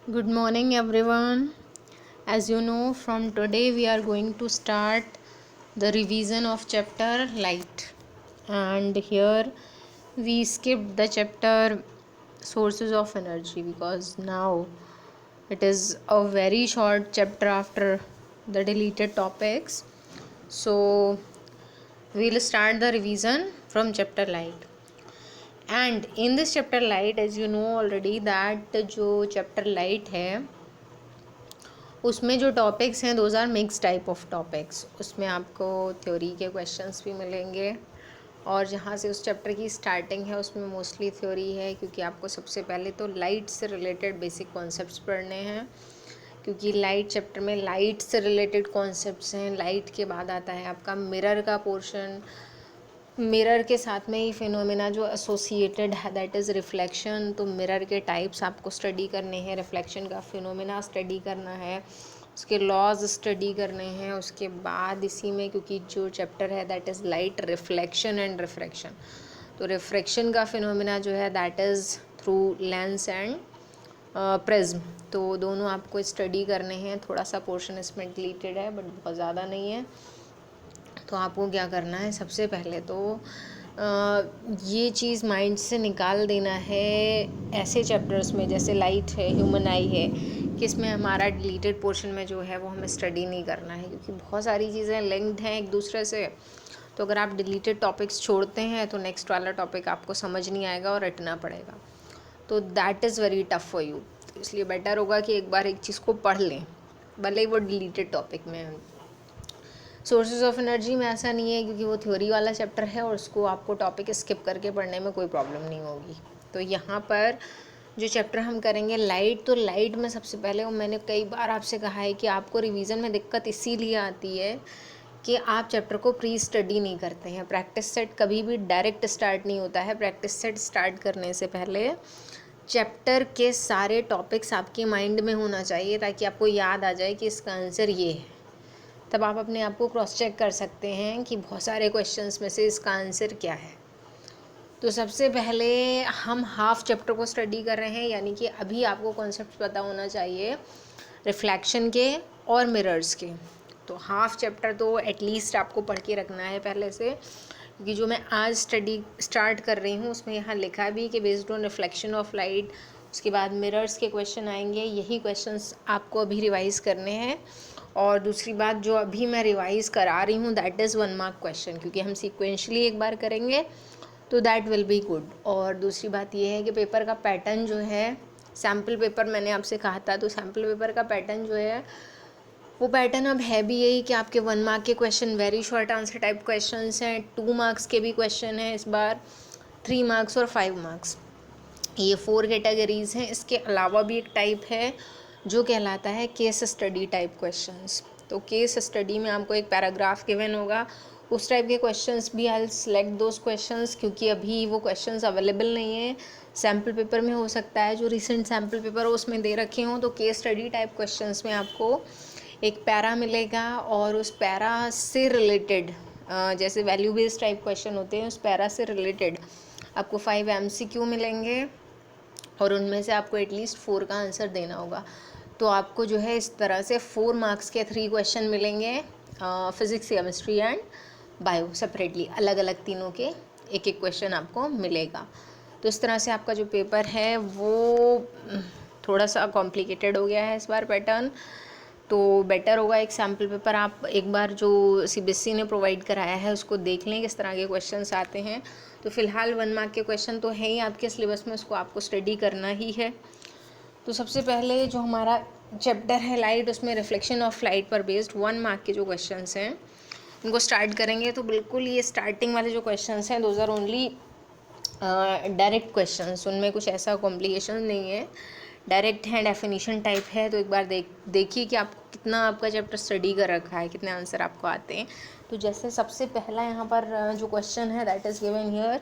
Good morning, everyone. As you know, from today we are going to start the revision of chapter Light. And here we skipped the chapter Sources of Energy because now it is a very short chapter after the deleted topics. So we'll start the revision from chapter Light. And in this chapter light as you know already that जो chapter light है उसमें जो topics हैं those are mix type of topics. उसमें आपको theory के questions भी मिलेंगे और जहाँ से उस चैप्टर की स्टार्टिंग है उसमें मोस्टली थ्योरी है, क्योंकि आपको सबसे पहले तो लाइट से रिलेटेड बेसिक कॉन्सेप्ट्स पढ़ने हैं, क्योंकि लाइट चैप्टर में लाइट से रिलेटेड कॉन्सेप्ट्स हैं। लाइट के बाद आता है आपका मिरर का पोर्शन। मिरर के साथ में ही फिनोमेना जो एसोसिएटेड है दैट इज़ रिफ्लेक्शन। तो मिरर के टाइप्स आपको स्टडी करने हैं, रिफ्लेक्शन का फिनोमेना स्टडी करना है, उसके लॉज स्टडी करने हैं। उसके बाद इसी में क्योंकि जो चैप्टर है that is light reflection and refraction, तो रिफ्रैक्शन का फिनोमेना जो है that is through lens and prism. तो दोनों आपको स्टडी करने हैं। थोड़ा सा पोर्शन इसमें डिलीटेड है बट बहुत ज़्यादा नहीं है। तो आपको क्या करना है, सबसे पहले तो ये चीज़ माइंड से निकाल देना है ऐसे चैप्टर्स में जैसे लाइट है, ह्यूमन आई है, कि इसमें हमारा डिलीटेड पोर्शन में जो है वो हमें स्टडी नहीं करना है, क्योंकि बहुत सारी चीज़ें लिंक्ड हैं एक दूसरे से। तो अगर आप डिलीटेड टॉपिक्स छोड़ते हैं तो नेक्स्ट वाला टॉपिक आपको समझ नहीं आएगा और रटना पड़ेगा। तो that is very tough for you. इसलिए बेटर होगा कि एक बार एक चीज़ को पढ़ लें, भले ही वो डिलीटेड टॉपिक में है। सोर्सेज ऑफ एनर्जी में ऐसा नहीं है, क्योंकि वो थ्योरी वाला चैप्टर है और उसको आपको टॉपिक स्किप करके पढ़ने में कोई प्रॉब्लम नहीं होगी। तो यहाँ पर जो चैप्टर हम करेंगे लाइट, तो लाइट में सबसे पहले, वो मैंने कई बार आपसे कहा है कि आपको रिवीजन में दिक्कत इसीलिए आती है कि आप चैप्टर को प्री स्टडी नहीं करते हैं। प्रैक्टिस सेट कभी भी डायरेक्ट स्टार्ट नहीं होता है। प्रैक्टिस सेट स्टार्ट करने से पहले चैप्टर के सारे टॉपिक्स आपके माइंड में होना चाहिए, ताकि आपको याद आ जाए कि इसका आंसर ये है। तब आप अपने आप को क्रॉस चेक कर सकते हैं कि बहुत सारे क्वेश्चंस में से इसका आंसर क्या है। तो सबसे पहले हम हाफ चैप्टर को स्टडी कर रहे हैं, यानी कि अभी आपको कॉन्सेप्ट पता होना चाहिए रिफ्लेक्शन के और मिरर्स के। तो हाफ चैप्टर तो एटलीस्ट आपको पढ़ के रखना है पहले से, क्योंकि जो मैं आज स्टडी स्टार्ट कर रही हूँ उसमें यहाँ लिखा भी कि based on reflection of light, उसके बाद मिरर्स के क्वेश्चन आएंगे। यही क्वेश्चंस आपको अभी रिवाइज़ करने हैं। और दूसरी बात, जो अभी मैं रिवाइज़ करा रही हूँ दैट इज़ 1 मार्क क्वेश्चन, क्योंकि हम सीक्वेंशली एक बार करेंगे तो दैट विल बी गुड। और दूसरी बात ये है कि पेपर का पैटर्न जो है, सैम्पल पेपर मैंने आपसे कहा था, तो सैम्पल पेपर का पैटर्न जो है वो पैटर्न अब है भी यही कि आपके 1 मार्क के question very short answer type questions हैं, 2 मार्क्स के भी क्वेश्चन हैं इस बार, 3 मार्क्स और 5 मार्क्स, ये 4 कैटेगरीज़ हैं। इसके अलावा भी एक टाइप है जो कहलाता है केस स्टडी टाइप क्वेश्चंस। तो केस स्टडी में आपको एक पैराग्राफ गिवन होगा, उस टाइप के क्वेश्चंस भी आई सेलेक्ट दोज क्वेश्चंस, क्योंकि अभी वो क्वेश्चंस अवेलेबल नहीं है। सैम्पल पेपर में हो सकता है जो रिसेंट सैम्पल पेपर हो उसमें दे रखे हों। तो केस स्टडी टाइप क्वेश्चंस में आपको एक पैरा मिलेगा और उस पैरा से रिलेटेड, जैसे वैल्यू बेस्ड टाइप क्वेश्चन होते हैं, उस पैरा से रिलेटेड आपको 5 MCQ मिलेंगे और उनमें से आपको एटलीस्ट 4 का आंसर देना होगा। तो आपको जो है इस तरह से 4 मार्क्स के 3 क्वेश्चन मिलेंगे, physics, chemistry and bio separately, अलग अलग तीनों के एक एक क्वेश्चन आपको मिलेगा। तो इस तरह से आपका जो पेपर है वो थोड़ा सा कॉम्प्लिकेटेड हो गया है इस बार पैटर्न। तो बेटर होगा एक सैम्पल पेपर आप एक बार जो CBSE ने प्रोवाइड कराया है उसको देख लें किस तरह के क्वेश्चंस आते हैं। तो फिलहाल 1 मार्क के क्वेश्चन तो है ही आपके सिलेबस में, उसको आपको स्टडी करना ही है। तो सबसे पहले जो हमारा चैप्टर है लाइट, उसमें रिफ्लेक्शन ऑफ लाइट पर बेस्ड 1 मार्क के जो क्वेश्चंस हैं उनको स्टार्ट करेंगे। तो बिल्कुल ये स्टार्टिंग वाले जो क्वेश्चंस हैं those are only direct questions, उनमें कुछ ऐसा कॉम्प्लिकेशन नहीं है, डायरेक्ट है, डेफिनेशन टाइप है। तो एक बार देखिए कि आपको कितना आपका चैप्टर स्टडी कर रखा है, कितने आंसर आपको आते हैं। तो जैसे सबसे पहला यहाँ पर जो क्वेश्चन है दैट इज़ गिवन हियर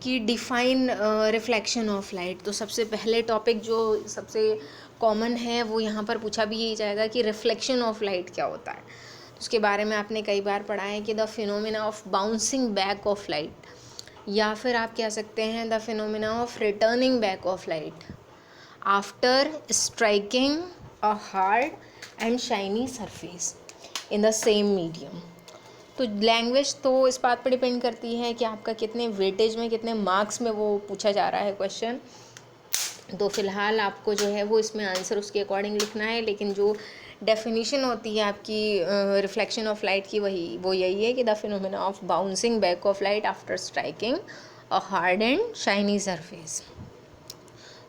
कि डिफाइन रिफ्लेक्शन ऑफ लाइट। तो सबसे पहले टॉपिक जो सबसे कॉमन है वो यहाँ पर पूछा भी यही जाएगा कि रिफ्लेक्शन ऑफ लाइट क्या होता है। तो उसके बारे में आपने कई बार पढ़ा है कि the phenomena of bouncing back of light, या फिर आप कह सकते हैं the phenomena of returning back of light. After striking a hard and shiny surface in the same medium. तो लैंग्वेज तो इस बात पर डिपेंड करती है कि आपका कितने वेटेज में, कितने मार्क्स में वो पूछा जा रहा है क्वेश्चन। तो फ़िलहाल आपको जो है वो इसमें आंसर उसके अकॉर्डिंग लिखना है, लेकिन जो डेफिनेशन होती है आपकी रिफ्लेक्शन ऑफ लाइट की वो यही है कि the phenomena of bouncing back of light after striking a hard and shiny surface.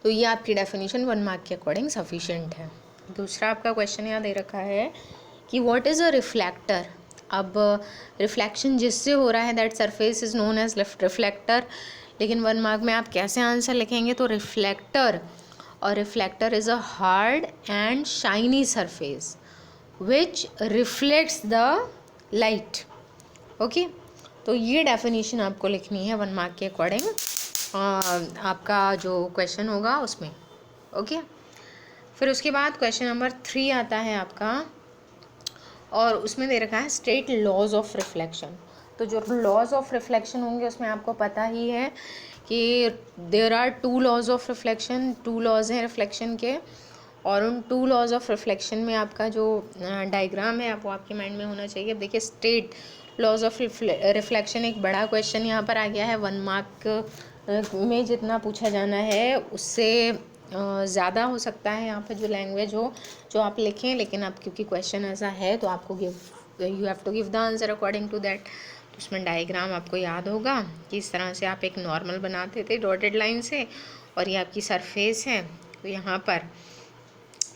तो ये आपकी डेफिनेशन 1 मार्क के अकॉर्डिंग सफिशिएंट है। दूसरा आपका क्वेश्चन यहाँ दे रखा है कि व्हाट इज़ अ रिफ्लेक्टर। अब रिफ्लेक्शन जिससे हो रहा है that surface is known as reflector, लेकिन 1 मार्क में आप कैसे आंसर लिखेंगे? तो रिफ्लेक्टर, और reflector is a hard and shiny surface which reflects the light. Okay, तो ये डेफिनेशन आपको लिखनी है 1 मार्क के अकॉर्डिंग आपका जो क्वेश्चन होगा उसमें। ओके, फिर उसके बाद क्वेश्चन नंबर 3 आता है आपका, और उसमें दे रखा है स्टेट लॉज ऑफ रिफ्लेक्शन। तो जो लॉज ऑफ रिफ्लेक्शन होंगे उसमें आपको पता ही है कि there are 2 laws of reflection, 2 laws हैं रिफ्लेक्शन के, और उन 2 लॉज ऑफ रिफ्लेक्शन में आपका जो डायग्राम है वो आपके माइंड में होना चाहिए। अब देखिए, स्टेट लॉज ऑफ रिफ्लेक्शन एक बड़ा क्वेश्चन यहाँ पर आ गया है। 1 मार्क में जितना पूछा जाना है उससे ज़्यादा हो सकता है यहाँ पर जो लैंग्वेज हो जो आप लिखें, लेकिन अब क्योंकि क्वेश्चन ऐसा है तो आपको you have to give the answer according to that. तो उसमें डायग्राम आपको याद होगा कि इस तरह से आप एक नॉर्मल बनाते थे डॉटेड लाइन से, और ये आपकी सरफेस है। तो यहाँ पर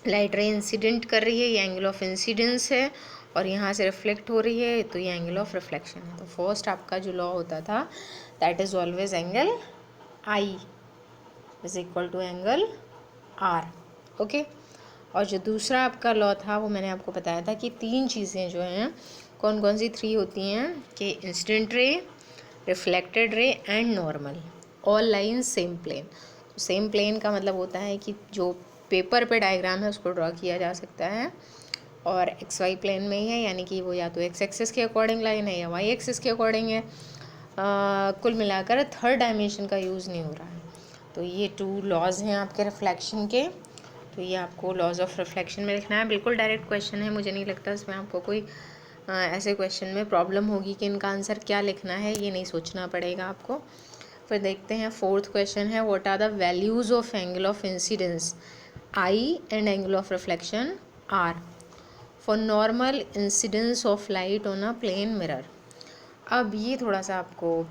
लाइट रे इंसिडेंट कर रही है, ये एंगल ऑफ इंसिडेंस है, और यहाँ से रिफ्लेक्ट हो रही है, तो ये एंगल ऑफ रिफ्लेक्शन है। तो फर्स्ट आपका जो लॉ होता था that is always angle i is equal to angle r. Okay, और जो दूसरा आपका लॉ था वो मैंने आपको बताया था कि 3 चीज़ें जो हैं, कौन कौन सी 3 होती हैं कि incident ray, reflected ray and normal, all line same plane. तो सेम प्लेन का मतलब होता है कि जो पेपर पे डायग्राम है उसको ड्रॉ किया जा सकता है और एक्स वाई प्लेन में ही है, यानी कि वो या तो एक्स एक्सिस के अकॉर्डिंग लाइन है या वाई एक्सिस के अकॉर्डिंग है। कुल मिलाकर 3rd डायमेंशन का यूज़ नहीं हो रहा है। तो ये 2 लॉज हैं आपके रिफ्लेक्शन के, तो ये आपको लॉज ऑफ रिफ्लेक्शन में लिखना है। बिल्कुल डायरेक्ट क्वेश्चन है, मुझे नहीं लगता इसमें आपको कोई ऐसे क्वेश्चन में प्रॉब्लम होगी कि इनका आंसर क्या लिखना है, ये नहीं सोचना पड़ेगा आपको। फिर देखते हैं 4th क्वेश्चन है, what are the values of angle of incidence i and angle of reflection are for normal incidence of light on a plane mirror. अब ये थोड़ा सा आपको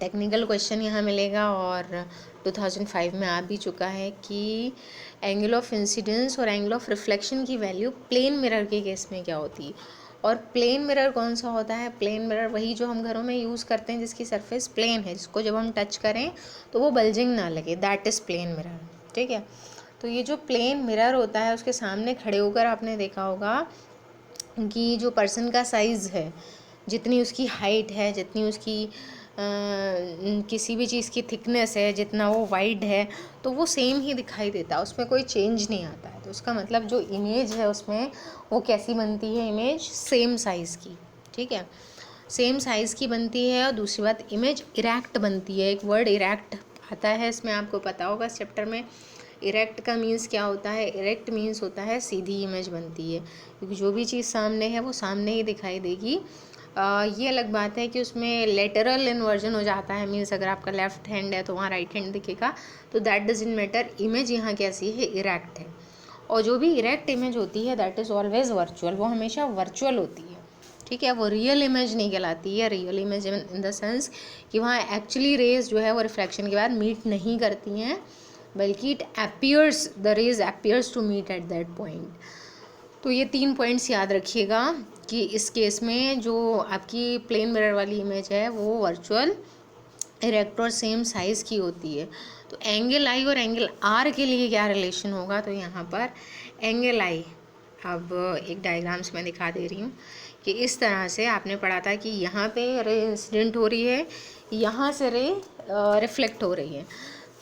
टेक्निकल क्वेश्चन यहाँ मिलेगा, और 2005 में आ भी चुका है कि एंगल ऑफ इंसिडेंस और एंगल ऑफ रिफ्लेक्शन की वैल्यू प्लेन मिरर के केस में क्या होती है। और प्लेन मिरर कौन सा होता है? प्लेन मिरर वही जो हम घरों में यूज़ करते हैं जिसकी सरफेस प्लेन है, जिसको जब हम टच करें तो वो बल्जिंग ना लगे, दैट इज़ प्लेन मिरर। ठीक है, तो ये जो प्लेन मिरर होता है उसके सामने खड़े होकर आपने देखा होगा कि जो पर्सन का साइज़ है, जितनी उसकी हाइट है, जितनी उसकी किसी भी चीज़ की थिकनेस है, जितना वो वाइड है, तो वो सेम ही दिखाई देता है, उसमें कोई चेंज नहीं आता है। तो उसका मतलब जो इमेज है उसमें वो कैसी बनती है? इमेज सेम साइज़ की। ठीक है, सेम साइज़ की बनती है। और दूसरी बात, इमेज इरेक्ट बनती है। एक वर्ड इरेक्ट आता है इसमें, आपको पता होगा इस चैप्टर में। इरेक्ट का मीन्स क्या होता है? इरेक्ट मीन्स होता है सीधी इमेज बनती है, क्योंकि जो भी चीज़ सामने है वो सामने ही दिखाई देगी। ये अलग बात है कि उसमें लेटरल इन्वर्जन हो जाता है, मीन्स अगर आपका लेफ्ट हैंड है तो वहाँ राइट हैंड दिखेगा, तो दैट डजंट मैटर। इमेज यहाँ कैसी है? इरेक्ट है। और जो भी इरेक्ट इमेज होती है दैट इज़ ऑलवेज वर्चुअल, वो हमेशा वर्चुअल होती है। ठीक है, वो रियल इमेज नहीं कहलाती है। Real image in the sense कि वहाँ एक्चुअली रेज जो है वो रिफ्लेक्शन के बाद मीट नहीं करती हैं, बल्कि it appears, the rays appears to meet at that point. तो ये 3 पॉइंट्स याद रखिएगा कि इस केस में जो आपकी प्लेन मिरर वाली इमेज है वो वर्चुअल, इरेक्ट और सेम साइज़ की होती है। तो एंगल आई और एंगल आर के लिए क्या रिलेशन होगा? तो यहाँ पर एंगल आई, अब एक डायग्राम से मैं दिखा दे रही हूँ कि इस तरह से आपने पढ़ा था कि यहाँ पे रे इंसिडेंट हो रही है, यहाँ से रे रिफ्लेक्ट हो रही है।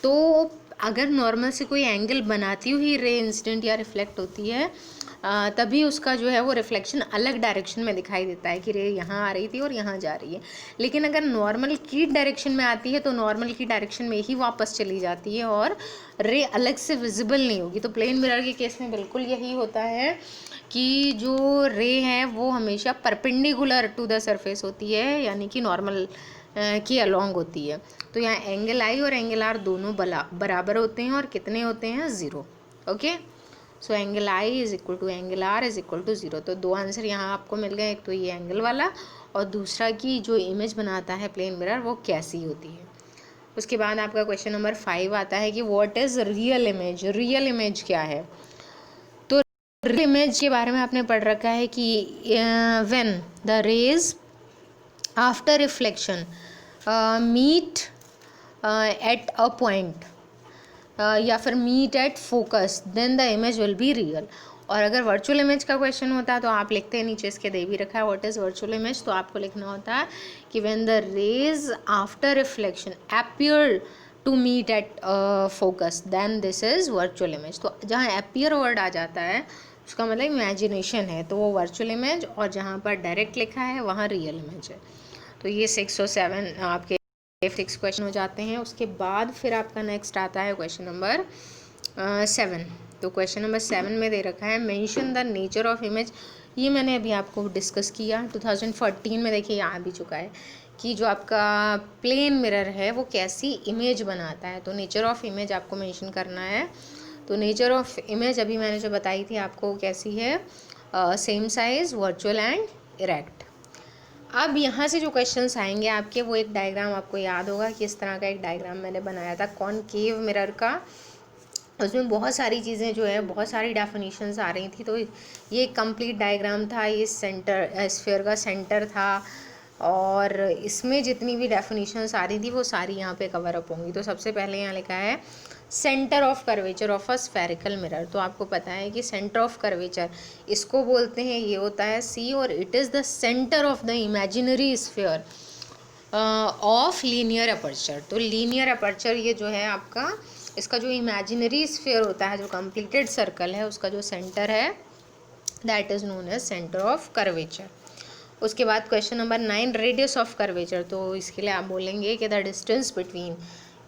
तो अगर नॉर्मल से कोई एंगल बनाती हुई रे इंसिडेंट या रिफ्लेक्ट होती है तभी उसका जो है वो रिफ्लेक्शन अलग डायरेक्शन में दिखाई देता है कि रे यहाँ आ रही थी और यहाँ जा रही है। लेकिन अगर नॉर्मल की डायरेक्शन में आती है तो नॉर्मल की डायरेक्शन में ही वापस चली जाती है और रे अलग से विजिबल नहीं होगी। तो प्लेन मिरर के केस में बिल्कुल यही होता है कि जो रे है वो हमेशा परपेंडिकुलर टू द सरफेस होती है, यानी कि नॉर्मल की अलोंग होती है। तो यहाँ एंगल आई और एंगल आर दोनों बराबर होते हैं और कितने होते हैं, 0। Okay, so angle i is equal to angle r is equal to 0। तो दो आंसर यहाँ आपको मिल गए, एक तो ये एंगल वाला और दूसरा की जो इमेज बनाता है प्लेन मिरर वो कैसी होती है। उसके बाद आपका क्वेश्चन नंबर 5 आता है कि what is real image. Real image क्या है? तो रियल इमेज के बारे में आपने पढ़ रखा है कि when the rays after reflection meet at a point या फिर meet at focus then the image will be real. और अगर वर्चुअल इमेज का क्वेश्चन होता है तो आप लिखते हैं, नीचे इसके दे भी रखा है व्हाट इज़ वर्चुअल इमेज। तो आपको लिखना होता है कि when the rays after reflection appear to meet at focus then this is virtual image. तो जहाँ अपीयर वर्ड आ जाता है उसका मतलब इमेजिनेशन है, तो वो वर्चुअल इमेज, और जहाँ पर डायरेक्ट लिखा है वहाँ रियल इमेज है। तो ये 6 और 7 आपके 6 क्वेश्चन हो जाते हैं। उसके बाद फिर आपका नेक्स्ट आता है क्वेश्चन नंबर 7। तो क्वेश्चन नंबर 7 में दे रखा है mention the nature of image. ये मैंने अभी आपको डिस्कस किया 2014 में, देखिए आ भी चुका है कि जो आपका प्लेन मिरर है वो कैसी इमेज बनाता है। तो नेचर ऑफ इमेज आपको मेंशन करना है। तो नेचर ऑफ इमेज अभी मैंने जो बताई थी आपको कैसी है, same size, virtual and erect. अब यहाँ से जो क्वेश्चंस आएंगे आपके, वो एक डायग्राम आपको याद होगा कि इस तरह का एक डायग्राम मैंने बनाया था कॉनकेव मिरर का। उसमें बहुत सारी चीज़ें जो है, बहुत सारी डेफिनेशंस आ रही थी। तो ये एक कंप्लीट डायग्राम था, ये सेंटर स्फीयर का सेंटर था और इसमें जितनी भी डेफिनेशंस आ रही थी वो सारी यहाँ पे कवर अप होंगी। तो सबसे पहले यहाँ लिखा है centre of curvature of a spherical mirror. तो आपको पता है कि सेंटर ऑफ कर्वेचर इसको बोलते हैं, ये होता है सी, और it is the centre of the imaginary sphere of linear aperture. तो लीनियर अपर्चर ये जो है आपका, इसका जो इमेजिनरी स्फीयर होता है, जो कंप्लीटेड सर्कल है, उसका जो सेंटर है that is known as centre of curvature. उसके बाद question number 9 radius of curvature. तो इसके लिए आप बोलेंगे कि द डिस्टेंस बिटवीन,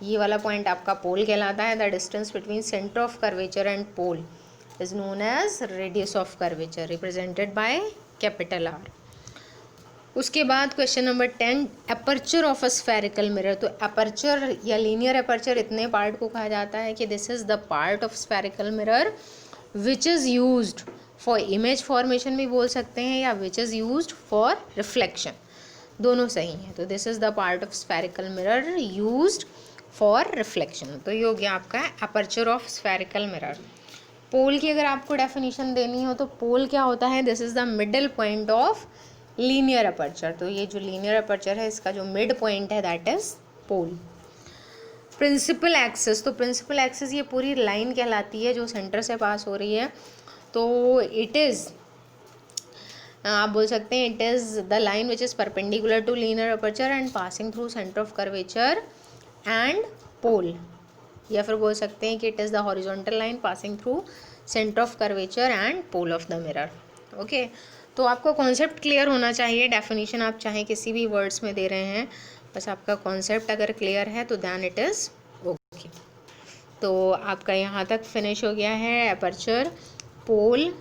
ये वाला पॉइंट आपका पोल कहलाता है, the distance between centre of curvature and pole is known as radius of curvature represented by capital R. उसके बाद question number 10 aperture of a spherical mirror. तो अपर्चर या linear aperture इतने पार्ट को कहा जाता है कि this is the part of spherical mirror which is used for image formation भी बोल सकते हैं, या which is used for reflection, दोनों सही हैं। तो this is the part of spherical mirror used for reflection. तो ये हो गया आपका अपर्चर ऑफ स्फेरिकल मिरर। पोल की अगर आपको डेफिनेशन देनी हो तो पोल क्या होता है, this is the middle point of linear aperture. तो ये जो लीनियर अपर्चर है इसका जो मिड पॉइंट है that is pole. Principal axis, तो प्रिंसिपल एक्सिस ये पूरी लाइन कहलाती है जो सेंटर से पास हो रही है। तो इट इज़, आप बोल सकते हैं it is the line which is perpendicular to linear aperture and passing through centre of curvature and pole, या फिर बोल सकते हैं कि it is the horizontal line passing through centre of curvature and pole of the mirror. Okay, तो आपको concept clear होना चाहिए। डेफिनेशन आप चाहे किसी भी वर्ड्स में दे रहे हैं, बस आपका कॉन्सेप्ट अगर क्लियर है तो दैन इट इज़ ओके। तो आपका यहाँ तक फिनिश हो गया है अपर्चर, पोल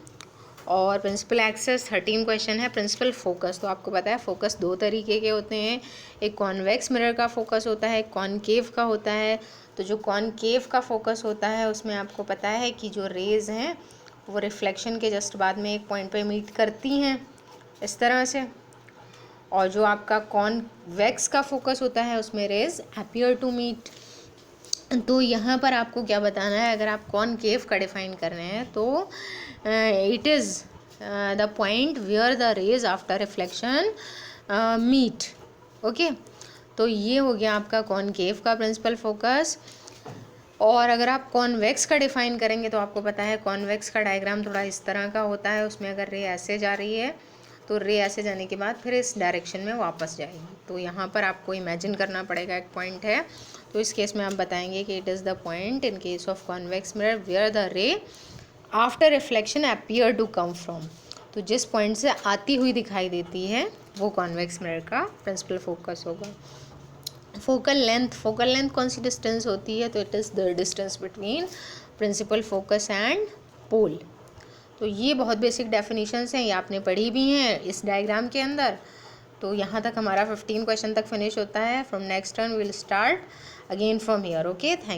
और प्रिंसिपल एक्सिस। 13 क्वेश्चन है प्रिंसिपल फोकस। तो आपको पता है फोकस दो तरीके के होते हैं, एक कॉन्वेक्स मिरर का फोकस होता है, एक कॉनकेव का होता है। तो जो कॉनकेव का फोकस होता है उसमें आपको पता है कि जो रेज़ हैं वो रिफ्लेक्शन के जस्ट बाद में एक पॉइंट पे मीट करती हैं इस तरह से, और जो आपका कॉन्वेक्स का फोकस होता है उसमें रेज अपीयर टू मीट। तो यहाँ पर आपको क्या बताना है, अगर आप कॉनकेव का डिफाइन कर रहे हैं तो it is the point where the rays after reflection meet. Okay, तो ये हो गया आपका कॉनकेव का प्रिंसिपल फोकस। और अगर आप कॉन्वेक्स का डिफाइन करेंगे तो आपको पता है कॉन्वेक्स का डायग्राम थोड़ा इस तरह का होता है। उसमें अगर रे ऐसे जा रही है तो रे ऐसे जाने के बाद फिर इस डायरेक्शन में वापस जाएगी। तो यहाँ पर आपको इमेजिन करना पड़ेगा एक पॉइंट है। तो इस केस में आप बताएंगे कि it is the point in case of convex mirror where the ray after reflection appear to come from, तो जिस पॉइंट से आती हुई दिखाई देती है वो कॉन्वेक्स मिरर का प्रिंसिपल फोकस होगा। फोकल लेंथ कौन सी डिस्टेंस होती है, तो it is the distance between principal focus and pole. तो ये बहुत बेसिक डेफिनेशंस हैं, ये आपने पढ़ी भी हैं इस डायग्राम के अंदर। तो यहाँ तक हमारा 15 क्वेश्चन तक फिनिश होता है। From next turn we will start again from here. Okay, thank